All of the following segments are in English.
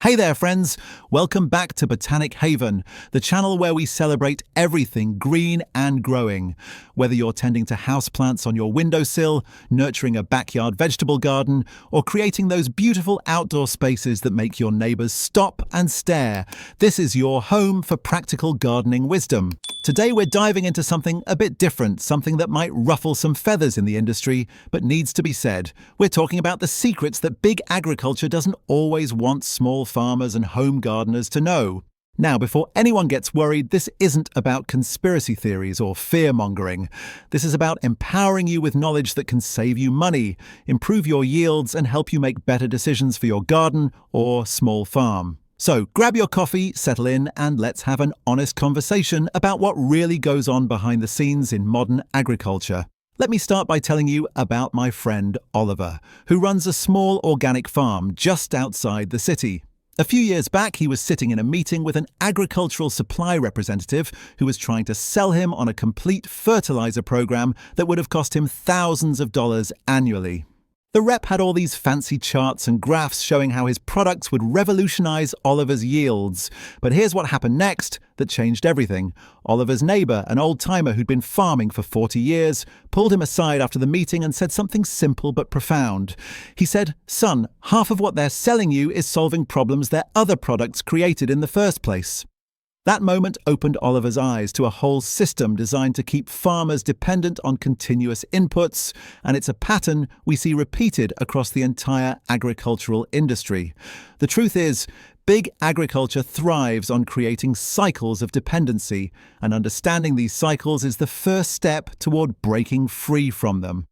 Hey there, friends! Welcome back to Botanic Haven, the channel where we celebrate everything green and growing. Whether you're tending to houseplants on your windowsill, nurturing a backyard vegetable garden, or creating those beautiful outdoor spaces that make your neighbors stop and stare, this is your home for practical gardening wisdom. Today we're diving into something a bit different, something that might ruffle some feathers in the industry, but needs to be said. We're talking about the secrets that big agriculture doesn't always want small farmers and home gardeners to know. Now, before anyone gets worried, this isn't about conspiracy theories or fear-mongering. This is about empowering you with knowledge that can save you money, improve your yields, and help you make better decisions for your garden or small farm. So grab your coffee, settle in, and let's have an honest conversation about what really goes on behind the scenes in modern agriculture. Let me start by telling you about my friend Oliver, who runs a small organic farm just outside the city. A few years back, he was sitting in a meeting with an agricultural supply representative who was trying to sell him on a complete fertilizer program that would have cost him thousands of dollars annually. The rep had all these fancy charts and graphs showing how his products would revolutionize Oliver's yields. But here's what happened next that changed everything. Oliver's neighbor, an old-timer who'd been farming for 40 years, pulled him aside after the meeting and said something simple but profound. He said, "Son, half of what they're selling you is solving problems their other products created in the first place." That moment opened Oliver's eyes to a whole system designed to keep farmers dependent on continuous inputs, and it's a pattern we see repeated across the entire agricultural industry. The truth is, big agriculture thrives on creating cycles of dependency, and understanding these cycles is the first step toward breaking free from them.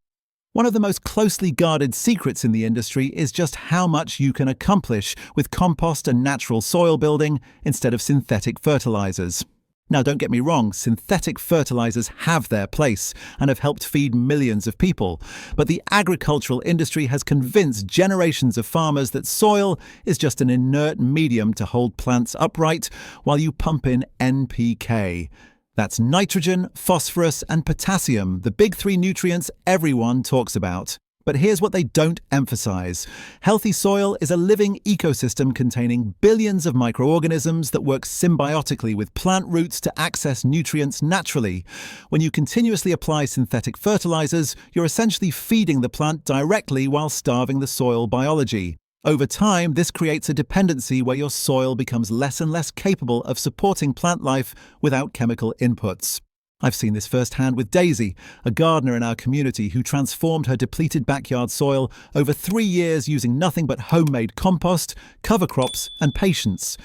One of the most closely guarded secrets in the industry is just how much you can accomplish with compost and natural soil building instead of synthetic fertilizers. Now, don't get me wrong, synthetic fertilizers have their place and have helped feed millions of people, but the agricultural industry has convinced generations of farmers that soil is just an inert medium to hold plants upright while you pump in NPK. That's nitrogen, phosphorus, and potassium, the big three nutrients everyone talks about. But here's what they don't emphasize. Healthy soil is a living ecosystem containing billions of microorganisms that work symbiotically with plant roots to access nutrients naturally. When you continuously apply synthetic fertilizers, you're essentially feeding the plant directly while starving the soil biology. Over time, this creates a dependency where your soil becomes less and less capable of supporting plant life without chemical inputs. I've seen this firsthand with Daisy, a gardener in our community who transformed her depleted backyard soil over 3 years using nothing but homemade compost, cover crops, and patience.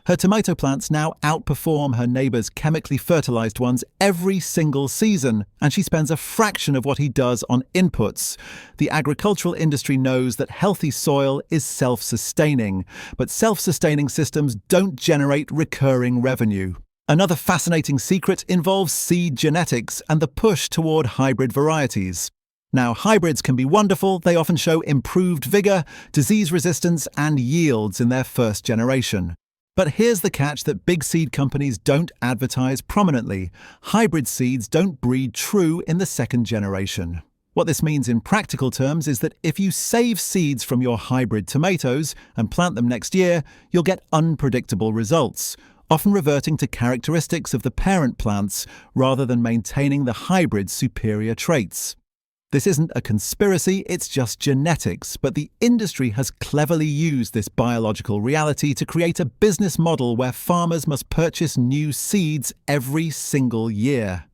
Her tomato plants now outperform her neighbor's chemically fertilized ones every single season, and she spends a fraction of what he does on inputs. The agricultural industry knows that healthy soil is self-sustaining, but self-sustaining systems don't generate recurring revenue. Another fascinating secret involves seed genetics and the push toward hybrid varieties. Now, hybrids can be wonderful. They often show improved vigor, disease resistance, and yields in their first generation. But here's the catch that big seed companies don't advertise prominently. Hybrid seeds don't breed true in the second generation. What this means in practical terms is that if you save seeds from your hybrid tomatoes and plant them next year, you'll get unpredictable results, often reverting to characteristics of the parent plants rather than maintaining the hybrid's superior traits. This isn't a conspiracy, it's just genetics, but the industry has cleverly used this biological reality to create a business model where farmers must purchase new seeds every single year.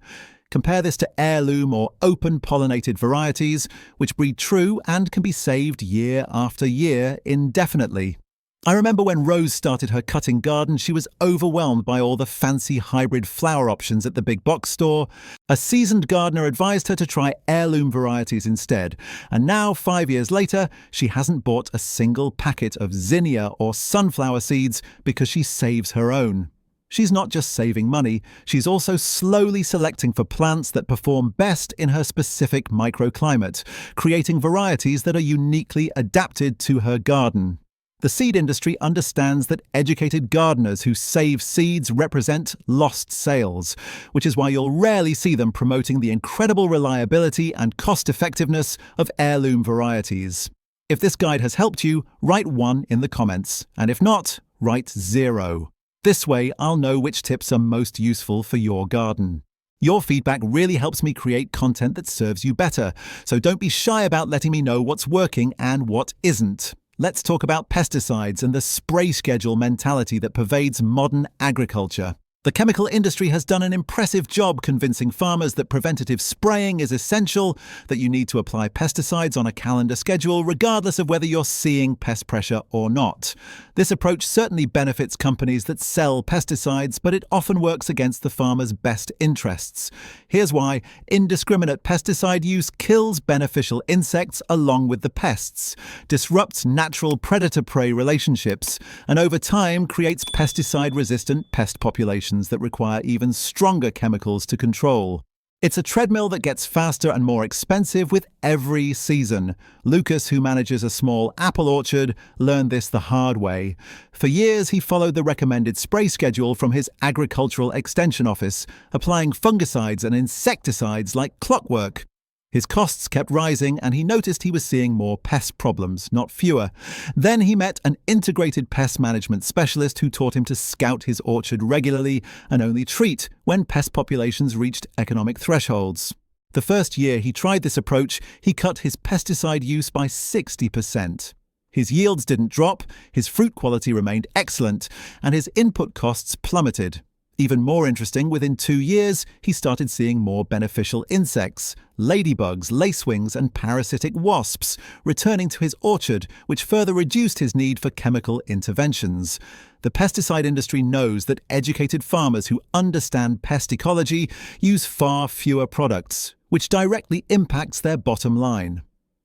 Compare this to heirloom or open-pollinated varieties, which breed true and can be saved year after year indefinitely. I remember when Rose started her cutting garden, she was overwhelmed by all the fancy hybrid flower options at the big box store. A seasoned gardener advised her to try heirloom varieties instead, and now, 5 years later, she hasn't bought a single packet of zinnia or sunflower seeds because she saves her own. She's not just saving money, she's also slowly selecting for plants that perform best in her specific microclimate, creating varieties that are uniquely adapted to her garden. The seed industry understands that educated gardeners who save seeds represent lost sales, which is why you'll rarely see them promoting the incredible reliability and cost-effectiveness of heirloom varieties. If this guide has helped you, write 1 in the comments, and if not, write 0. This way, I'll know which tips are most useful for your garden. Your feedback really helps me create content that serves you better, so don't be shy about letting me know what's working and what isn't. Let's talk about pesticides and the spray schedule mentality that pervades modern agriculture. The chemical industry has done an impressive job convincing farmers that preventative spraying is essential, that you need to apply pesticides on a calendar schedule regardless of whether you're seeing pest pressure or not. This approach certainly benefits companies that sell pesticides, but it often works against the farmer's best interests. Here's why: indiscriminate pesticide use kills beneficial insects along with the pests, disrupts natural predator-prey relationships, and over time creates pesticide-resistant pest populations that require even stronger chemicals to control. It's a treadmill that gets faster and more expensive with every season. Lucas, who manages a small apple orchard, learned this the hard way. For years, he followed the recommended spray schedule from his agricultural extension office, applying fungicides and insecticides like clockwork. His costs kept rising, and he noticed he was seeing more pest problems, not fewer. Then he met an integrated pest management specialist who taught him to scout his orchard regularly and only treat when pest populations reached economic thresholds. The first year he tried this approach, he cut his pesticide use by 60%. His yields didn't drop, his fruit quality remained excellent, and his input costs plummeted. Even more interesting, within 2 years, he started seeing more beneficial insects, ladybugs, lacewings, and parasitic wasps, returning to his orchard, which further reduced his need for chemical interventions. The pesticide industry knows that educated farmers who understand pest ecology use far fewer products, which directly impacts their bottom line.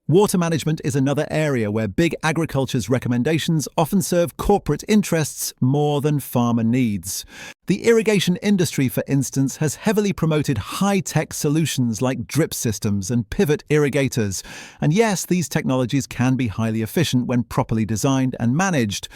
Water management is another area where big agriculture's recommendations often serve corporate interests more than farmer needs. The irrigation industry, for instance, has heavily promoted high-tech solutions like drip systems and pivot irrigators. And yes, these technologies can be highly efficient when properly designed and managed.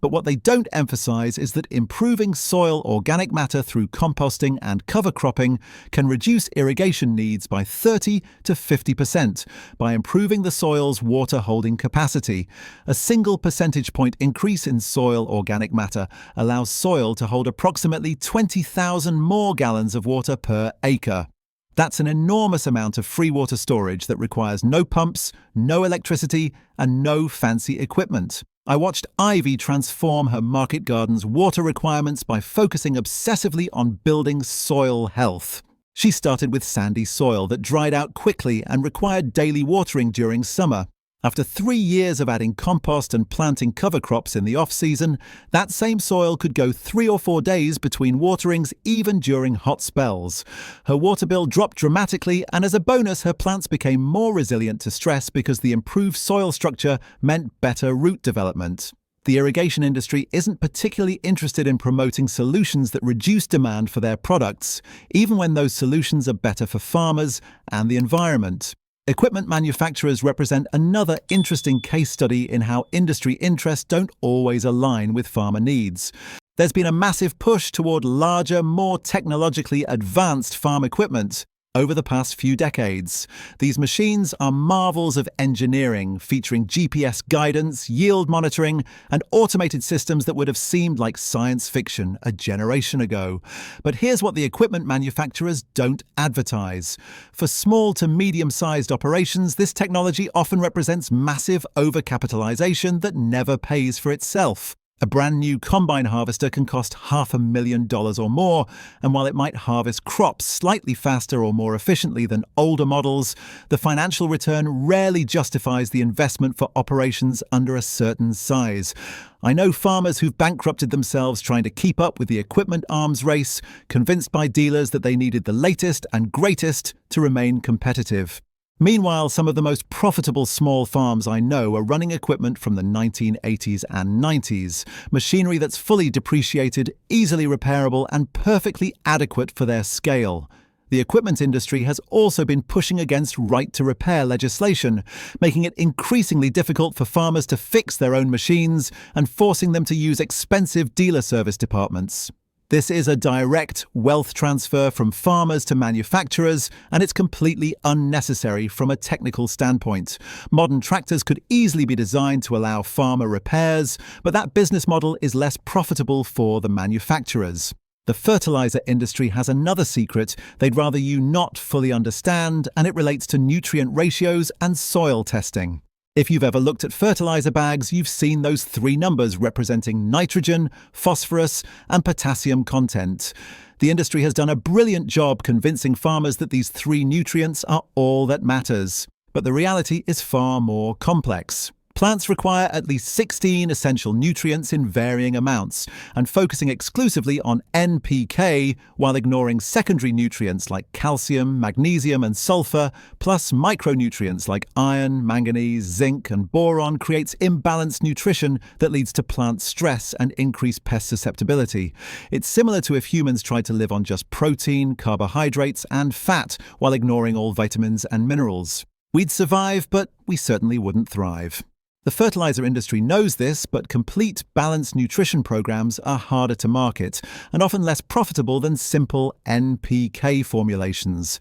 But what they don't emphasize is that improving soil organic matter through composting and cover cropping can reduce irrigation needs by 30 to 50% by improving the soil's water-holding capacity. A single percentage point increase in soil organic matter allows soil to hold approximately 20,000 more gallons of water per acre. That's an enormous amount of free water storage that requires no pumps, no electricity, and no fancy equipment. I watched Ivy transform her market garden's water requirements by focusing obsessively on building soil health. She started with sandy soil that dried out quickly and required daily watering during summer. After 3 years of adding compost and planting cover crops in the off-season, that same soil could go 3 or 4 days between waterings even during hot spells. Her water bill dropped dramatically, and as a bonus, her plants became more resilient to stress because the improved soil structure meant better root development. The irrigation industry isn't particularly interested in promoting solutions that reduce demand for their products, even when those solutions are better for farmers and the environment. Equipment manufacturers represent another interesting case study in how industry interests don't always align with farmer needs. There's been a massive push toward larger, more technologically advanced farm equipment over the past few decades. These machines are marvels of engineering, featuring GPS guidance, yield monitoring, and automated systems that would have seemed like science fiction a generation ago. But here's what the equipment manufacturers don't advertise. For small to medium-sized operations, this technology often represents massive overcapitalization that never pays for itself. A brand new combine harvester can cost $500,000 or more, and while it might harvest crops slightly faster or more efficiently than older models, the financial return rarely justifies the investment for operations under a certain size. I know farmers who've bankrupted themselves trying to keep up with the equipment arms race, convinced by dealers that they needed the latest and greatest to remain competitive. Meanwhile, some of the most profitable small farms I know are running equipment from the 1980s and 90s, machinery that's fully depreciated, easily repairable, and perfectly adequate for their scale. The equipment industry has also been pushing against right-to-repair legislation, making it increasingly difficult for farmers to fix their own machines and forcing them to use expensive dealer service departments. This is a direct wealth transfer from farmers to manufacturers, and it's completely unnecessary from a technical standpoint. Modern tractors could easily be designed to allow farmer repairs, but that business model is less profitable for the manufacturers. The fertilizer industry has another secret they'd rather you not fully understand, and it relates to nutrient ratios and soil testing. If you've ever looked at fertilizer bags, you've seen those three numbers representing nitrogen, phosphorus, and potassium content. The industry has done a brilliant job convincing farmers that these three nutrients are all that matters. But the reality is far more complex. Plants require at least 16 essential nutrients in varying amounts, and focusing exclusively on NPK while ignoring secondary nutrients like calcium, magnesium, and sulfur, plus micronutrients like iron, manganese, zinc, and boron creates imbalanced nutrition that leads to plant stress and increased pest susceptibility. It's similar to if humans tried to live on just protein, carbohydrates, and fat while ignoring all vitamins and minerals. We'd survive, but we certainly wouldn't thrive. The fertilizer industry knows this, but complete balanced nutrition programs are harder to market and often less profitable than simple NPK formulations.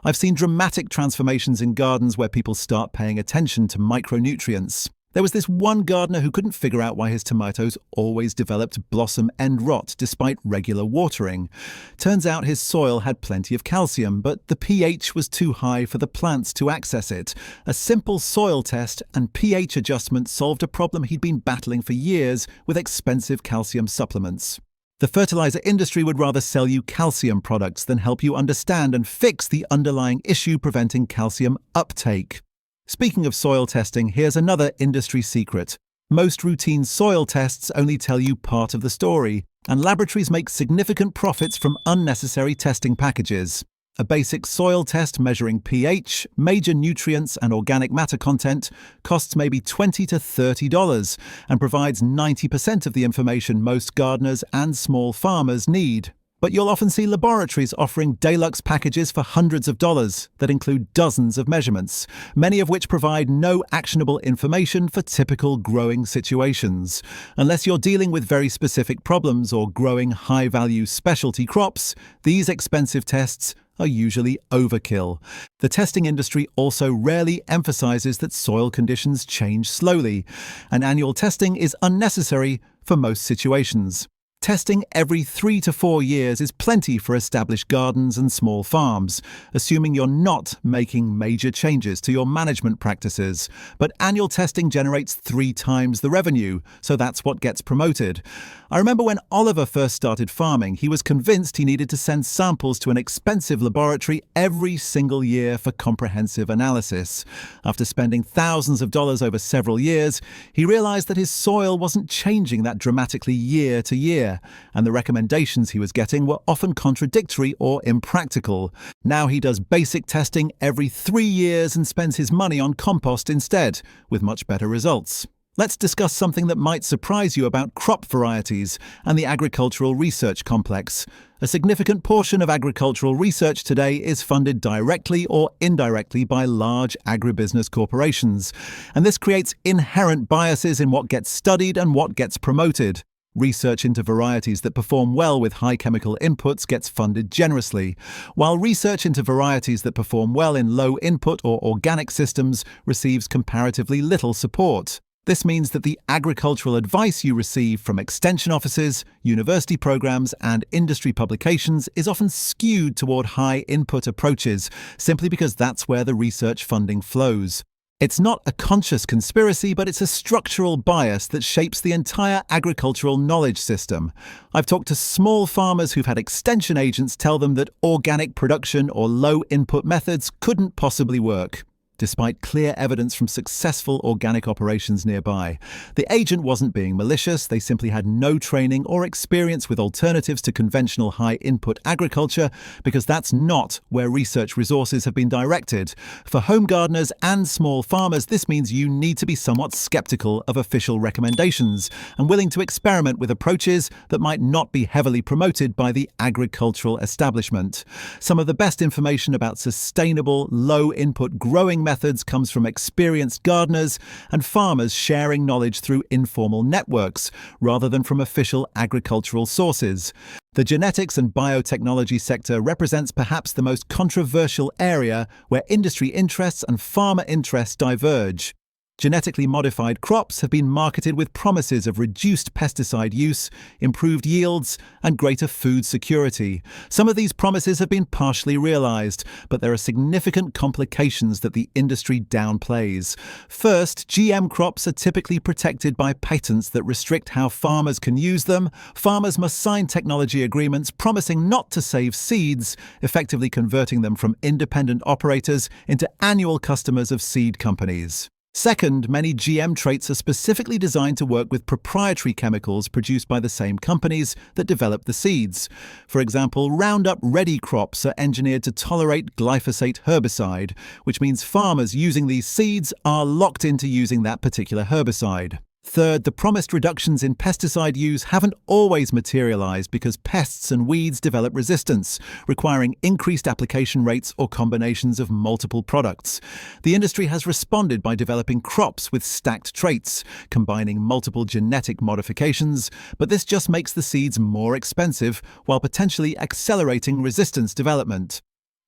I've seen dramatic transformations in gardens where people start paying attention to micronutrients. There was this one gardener who couldn't figure out why his tomatoes always developed blossom end rot despite regular watering. Turns out his soil had plenty of calcium, but the pH was too high for the plants to access it. A simple soil test and pH adjustment solved a problem he'd been battling for years with expensive calcium supplements. The fertilizer industry would rather sell you calcium products than help you understand and fix the underlying issue preventing calcium uptake. Speaking of soil testing, here's another industry secret. Most routine soil tests only tell you part of the story, and laboratories make significant profits from unnecessary testing packages. A basic soil test measuring pH, major nutrients, and organic matter content costs maybe $20 to $30 and provides 90% of the information most gardeners and small farmers need. But you'll often see laboratories offering deluxe packages for hundreds of dollars that include dozens of measurements, many of which provide no actionable information for typical growing situations. Unless you're dealing with very specific problems or growing high-value specialty crops, these expensive tests are usually overkill. The testing industry also rarely emphasizes that soil conditions change slowly, and annual testing is unnecessary for most situations. Testing every 3 to 4 years is plenty for established gardens and small farms, assuming you're not making major changes to your management practices. But annual testing generates 3 times the revenue, so that's what gets promoted. I remember when Oliver first started farming, he was convinced he needed to send samples to an expensive laboratory every single year for comprehensive analysis. After spending thousands of dollars over several years, he realized that his soil wasn't changing that dramatically year to year, and the recommendations he was getting were often contradictory or impractical. Now he does basic testing every 3 years and spends his money on compost instead, with much better results. Let's discuss something that might surprise you about crop varieties and the agricultural research complex. A significant portion of agricultural research today is funded directly or indirectly by large agribusiness corporations, and this creates inherent biases in what gets studied and what gets promoted. Research into varieties that perform well with high chemical inputs gets funded generously, while research into varieties that perform well in low input or organic systems receives comparatively little support. This means that the agricultural advice you receive from extension offices, university programs, and industry publications is often skewed toward high-input approaches, simply because that's where the research funding flows. It's not a conscious conspiracy, but it's a structural bias that shapes the entire agricultural knowledge system. I've talked to small farmers who've had extension agents tell them that organic production or low-input methods couldn't possibly work, despite clear evidence from successful organic operations nearby. The agent wasn't being malicious, they simply had no training or experience with alternatives to conventional high-input agriculture, because that's not where research resources have been directed. For home gardeners and small farmers, this means you need to be somewhat skeptical of official recommendations and willing to experiment with approaches that might not be heavily promoted by the agricultural establishment. Some of the best information about sustainable, low-input growing methods comes from experienced gardeners and farmers sharing knowledge through informal networks, rather than from official agricultural sources. The genetics and biotechnology sector represents perhaps the most controversial area where industry interests and farmer interests diverge. Genetically modified crops have been marketed with promises of reduced pesticide use, improved yields, and greater food security. Some of these promises have been partially realized, but there are significant complications that the industry downplays. First, GM crops are typically protected by patents that restrict how farmers can use them. Farmers must sign technology agreements promising not to save seeds, effectively converting them from independent operators into annual customers of seed companies. Second, many GM traits are specifically designed to work with proprietary chemicals produced by the same companies that develop the seeds. For example, Roundup Ready crops are engineered to tolerate glyphosate herbicide, which means farmers using these seeds are locked into using that particular herbicide. Third, the promised reductions in pesticide use haven't always materialized because pests and weeds develop resistance, requiring increased application rates or combinations of multiple products. The industry has responded by developing crops with stacked traits, combining multiple genetic modifications, but this just makes the seeds more expensive while potentially accelerating resistance development.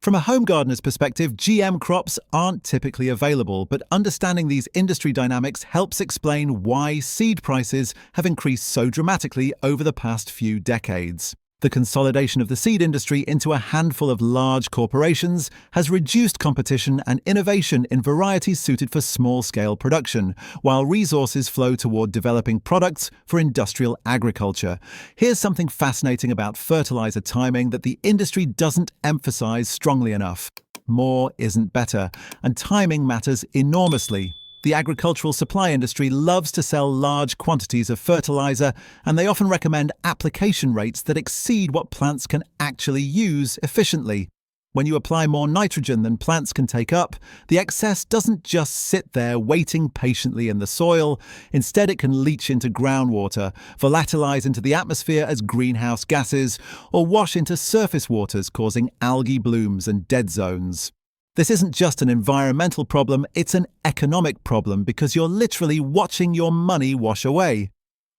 From a home gardener's perspective, GM crops aren't typically available, but understanding these industry dynamics helps explain why seed prices have increased so dramatically over the past few decades. The consolidation of the seed industry into a handful of large corporations has reduced competition and innovation in varieties suited for small-scale production, while resources flow toward developing products for industrial agriculture. Here's something fascinating about fertilizer timing that the industry doesn't emphasize strongly enough. More isn't better, and timing matters enormously. The agricultural supply industry loves to sell large quantities of fertilizer, and they often recommend application rates that exceed what plants can actually use efficiently. When you apply more nitrogen than plants can take up, the excess doesn't just sit there waiting patiently in the soil. Instead, it can leach into groundwater, volatilize into the atmosphere as greenhouse gases, or wash into surface waters, causing algae blooms and dead zones. This isn't just an environmental problem, it's an economic problem because you're literally watching your money wash away.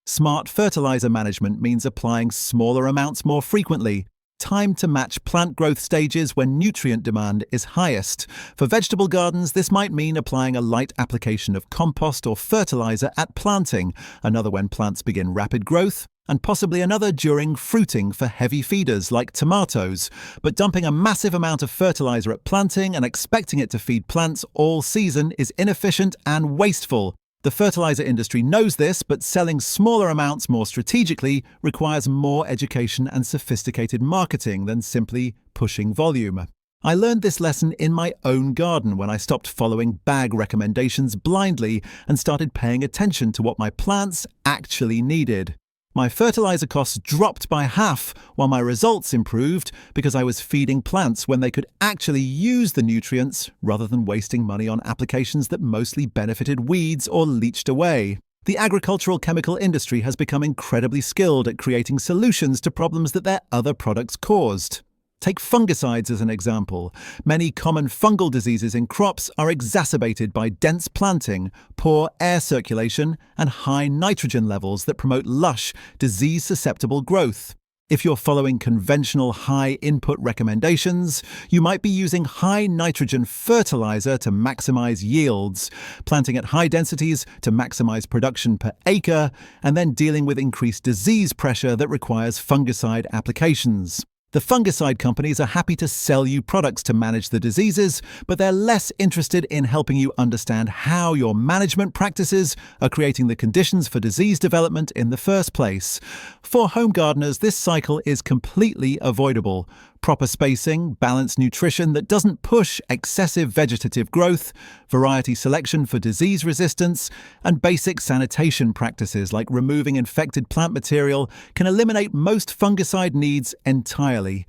Smart fertilizer management means applying smaller amounts more frequently, timed to match plant growth stages when nutrient demand is highest. For vegetable gardens, this might mean applying a light application of compost or fertilizer at planting, another when plants begin rapid growth, and possibly another during fruiting for heavy feeders like tomatoes. But dumping a massive amount of fertilizer at planting and expecting it to feed plants all season is inefficient and wasteful. The fertilizer industry knows this, but selling smaller amounts more strategically requires more education and sophisticated marketing than simply pushing volume. I learned this lesson in my own garden when I stopped following bag recommendations blindly and started paying attention to what my plants actually needed. My fertilizer costs dropped by half, while my results improved because I was feeding plants when they could actually use the nutrients rather than wasting money on applications that mostly benefited weeds or leached away. The agricultural chemical industry has become incredibly skilled at creating solutions to problems that their other products caused. Take fungicides as an example. Many common fungal diseases in crops are exacerbated by dense planting, poor air circulation, and high nitrogen levels that promote lush, disease-susceptible growth. If you're following conventional high-input recommendations, you might be using high-nitrogen fertilizer to maximize yields, planting at high densities to maximize production per acre, and then dealing with increased disease pressure that requires fungicide applications. The fungicide companies are happy to sell you products to manage the diseases, but they're less interested in helping you understand how your management practices are creating the conditions for disease development in the first place. For home gardeners, this cycle is completely avoidable. Proper spacing, balanced nutrition that doesn't push excessive vegetative growth, variety selection for disease resistance, and basic sanitation practices like removing infected plant material can eliminate most fungicide needs entirely.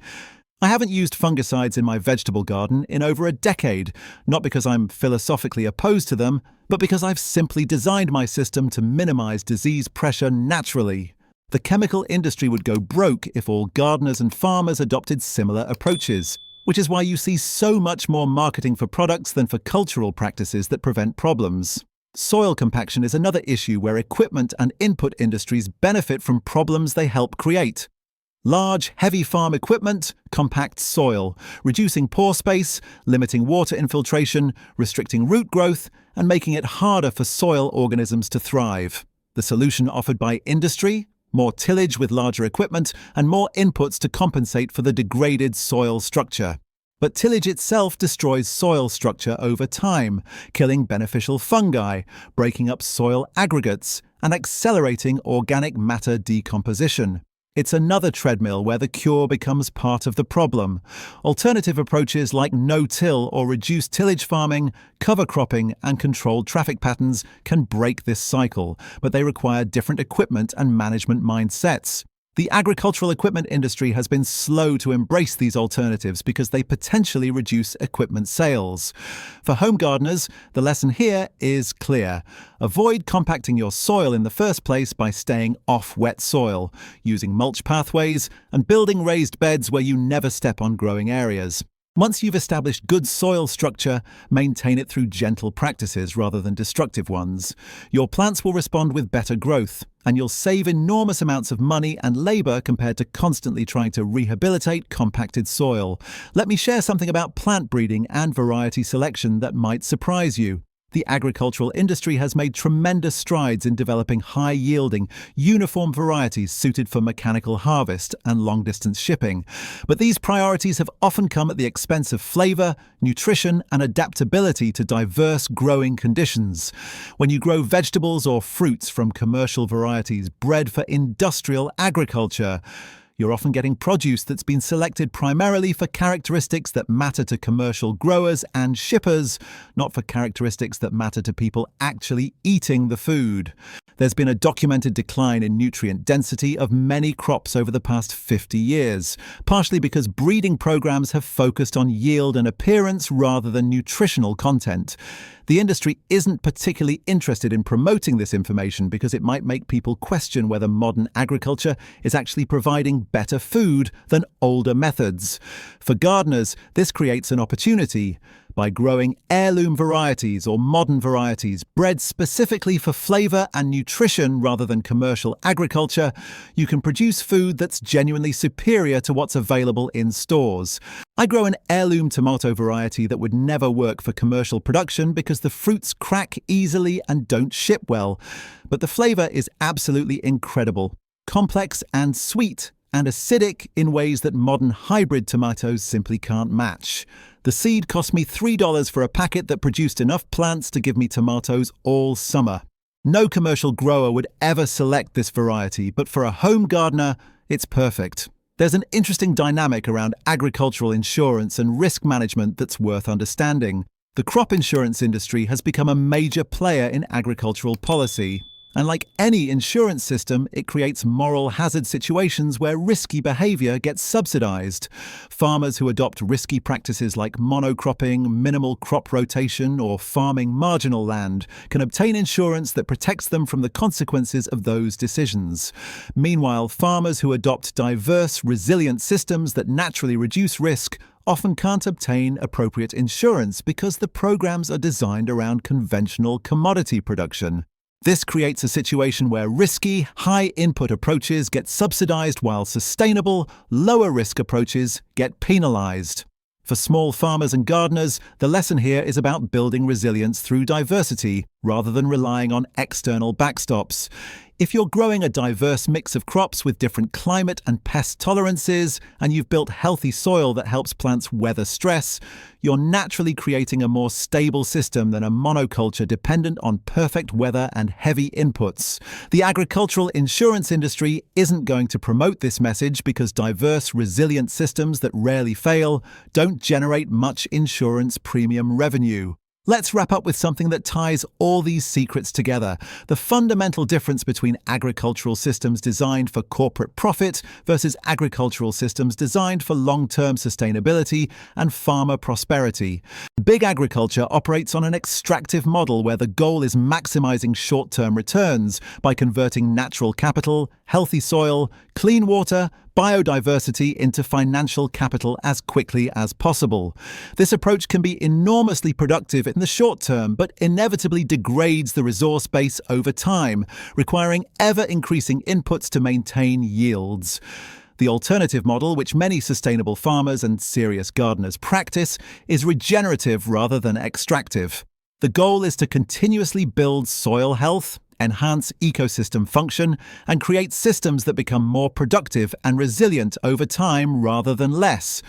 I haven't used fungicides in my vegetable garden in over a decade, not because I'm philosophically opposed to them, but because I've simply designed my system to minimize disease pressure naturally. The chemical industry would go broke if all gardeners and farmers adopted similar approaches, which is why you see so much more marketing for products than for cultural practices that prevent problems. Soil compaction is another issue where equipment and input industries benefit from problems they help create. Large, heavy farm equipment compacts soil, reducing pore space, limiting water infiltration, restricting root growth, and making it harder for soil organisms to thrive. The solution offered by industry? More tillage with larger equipment and more inputs to compensate for the degraded soil structure. But tillage itself destroys soil structure over time, killing beneficial fungi, breaking up soil aggregates, and accelerating organic matter decomposition. It's another treadmill where the cure becomes part of the problem. Alternative approaches like no-till or reduced tillage farming, cover cropping, and controlled traffic patterns can break this cycle, but they require different equipment and management mindsets. The agricultural equipment industry has been slow to embrace these alternatives because they potentially reduce equipment sales. For home gardeners, the lesson here is clear. Avoid compacting your soil in the first place by staying off wet soil, using mulch pathways, and building raised beds where you never step on growing areas. Once you've established good soil structure, maintain it through gentle practices rather than destructive ones. Your plants will respond with better growth, and you'll save enormous amounts of money and labor compared to constantly trying to rehabilitate compacted soil. Let me share something about plant breeding and variety selection that might surprise you. The agricultural industry has made tremendous strides in developing high-yielding, uniform varieties suited for mechanical harvest and long-distance shipping. But these priorities have often come at the expense of flavor, nutrition, and adaptability to diverse growing conditions. When you grow vegetables or fruits from commercial varieties bred for industrial agriculture, you're often getting produce that's been selected primarily for characteristics that matter to commercial growers and shippers, not for characteristics that matter to people actually eating the food. There's been a documented decline in nutrient density of many crops over the past 50 years, partially because breeding programs have focused on yield and appearance rather than nutritional content. The industry isn't particularly interested in promoting this information because it might make people question whether modern agriculture is actually providing better food than older methods. For gardeners, this creates an opportunity. By growing heirloom varieties or modern varieties bred specifically for flavor and nutrition rather than commercial agriculture, you can produce food that's genuinely superior to what's available in stores. I grow an heirloom tomato variety that would never work for commercial production because the fruits crack easily and don't ship well. But the flavor is absolutely incredible, complex and sweet, and acidic in ways that modern hybrid tomatoes simply can't match. The seed cost me $3 for a packet that produced enough plants to give me tomatoes all summer. No commercial grower would ever select this variety, but for a home gardener, it's perfect. There's an interesting dynamic around agricultural insurance and risk management that's worth understanding. The crop insurance industry has become a major player in agricultural policy. And like any insurance system, it creates moral hazard situations where risky behavior gets subsidized. Farmers who adopt risky practices like monocropping, minimal crop rotation, or farming marginal land can obtain insurance that protects them from the consequences of those decisions. Meanwhile, farmers who adopt diverse, resilient systems that naturally reduce risk often can't obtain appropriate insurance because the programs are designed around conventional commodity production. This creates a situation where risky, high-input approaches get subsidized while sustainable, lower-risk approaches get penalized. For small farmers and gardeners, the lesson here is about building resilience through diversity rather than relying on external backstops. If you're growing a diverse mix of crops with different climate and pest tolerances, and you've built healthy soil that helps plants weather stress, you're naturally creating a more stable system than a monoculture dependent on perfect weather and heavy inputs. The agricultural insurance industry isn't going to promote this message because diverse, resilient systems that rarely fail don't generate much insurance premium revenue. Let's wrap up with something that ties all these secrets together: the fundamental difference between agricultural systems designed for corporate profit versus agricultural systems designed for long-term sustainability and farmer prosperity. Big agriculture operates on an extractive model where the goal is maximizing short-term returns by converting natural capital, healthy soil, clean water, biodiversity into financial capital as quickly as possible. This approach can be enormously productive in the short term, but inevitably degrades the resource base over time, requiring ever-increasing inputs to maintain yields. The alternative model, which many sustainable farmers and serious gardeners practice, is regenerative rather than extractive. The goal is to continuously build soil health, enhance ecosystem function, and create systems that become more productive and resilient over time rather than less.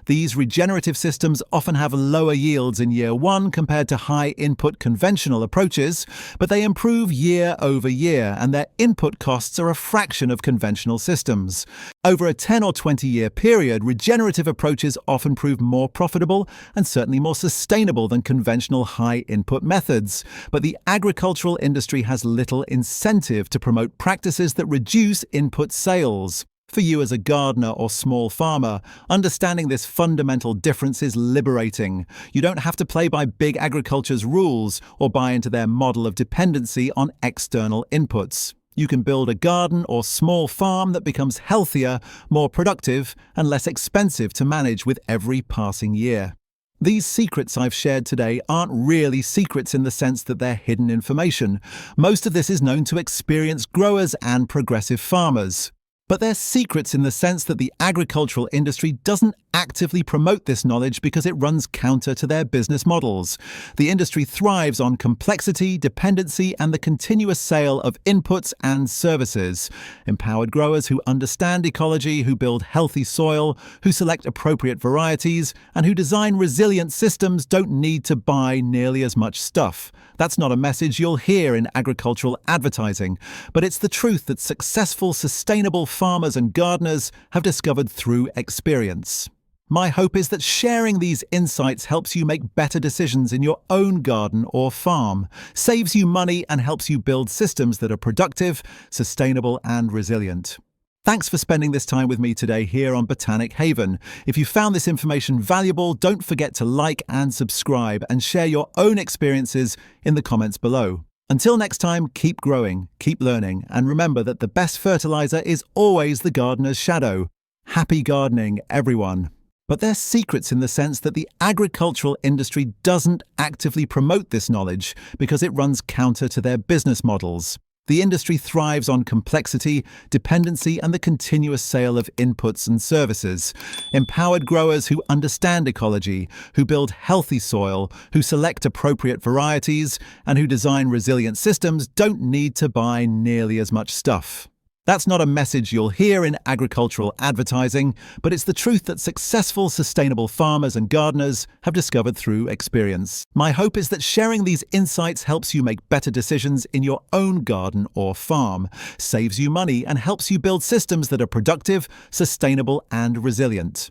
These regenerative systems often have lower yields in year one compared to high-input conventional approaches, but they improve year over year, and their input costs are a fraction of conventional systems. Over a 10 or 20-year period, regenerative approaches often prove more profitable and certainly more sustainable than conventional high-input methods. But the agricultural industry has little incentive to promote practices that reduce input sales. For you as a gardener or small farmer, understanding this fundamental difference is liberating. You don't have to play by big agriculture's rules or buy into their model of dependency on external inputs. You can build a garden or small farm that becomes healthier, more productive, and less expensive to manage with every passing year. These secrets I've shared today aren't really secrets in the sense that they're hidden information. Most of this is known to experienced growers and progressive farmers. But they're secrets in the sense that the agricultural industry doesn't actively promote this knowledge because it runs counter to their business models. The industry thrives on complexity, dependency, and the continuous sale of inputs and services. Empowered growers who understand ecology, who build healthy soil, who select appropriate varieties, and who design resilient systems don't need to buy nearly as much stuff. That's not a message you'll hear in agricultural advertising, but it's the truth that successful, sustainable farmers and gardeners have discovered through experience. My hope is that sharing these insights helps you make better decisions in your own garden or farm, saves you money, and helps you build systems that are productive, sustainable, and resilient. Thanks for spending this time with me today here on Botanic Haven. If you found this information valuable, don't forget to like and subscribe and share your own experiences in the comments below. Until next time, keep growing, keep learning, and remember that the best fertilizer is always the gardener's shadow. Happy gardening, everyone. But they're secrets in the sense that the agricultural industry doesn't actively promote this knowledge because it runs counter to their business models. The industry thrives on complexity, dependency, and the continuous sale of inputs and services. Empowered growers who understand ecology, who build healthy soil, who select appropriate varieties, and who design resilient systems don't need to buy nearly as much stuff. That's not a message you'll hear in agricultural advertising, but it's the truth that successful, sustainable farmers and gardeners have discovered through experience. My hope is that sharing these insights helps you make better decisions in your own garden or farm, saves you money, and helps you build systems that are productive, sustainable, and resilient.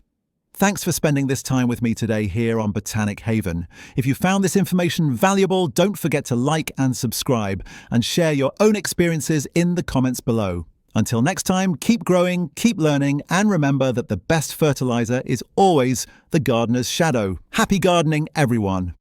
Thanks for spending this time with me today here on Botanic Haven. If you found this information valuable, don't forget to like and subscribe and share your own experiences in the comments below. Until next time, keep growing, keep learning, and remember that the best fertilizer is always the gardener's shadow. Happy gardening, everyone!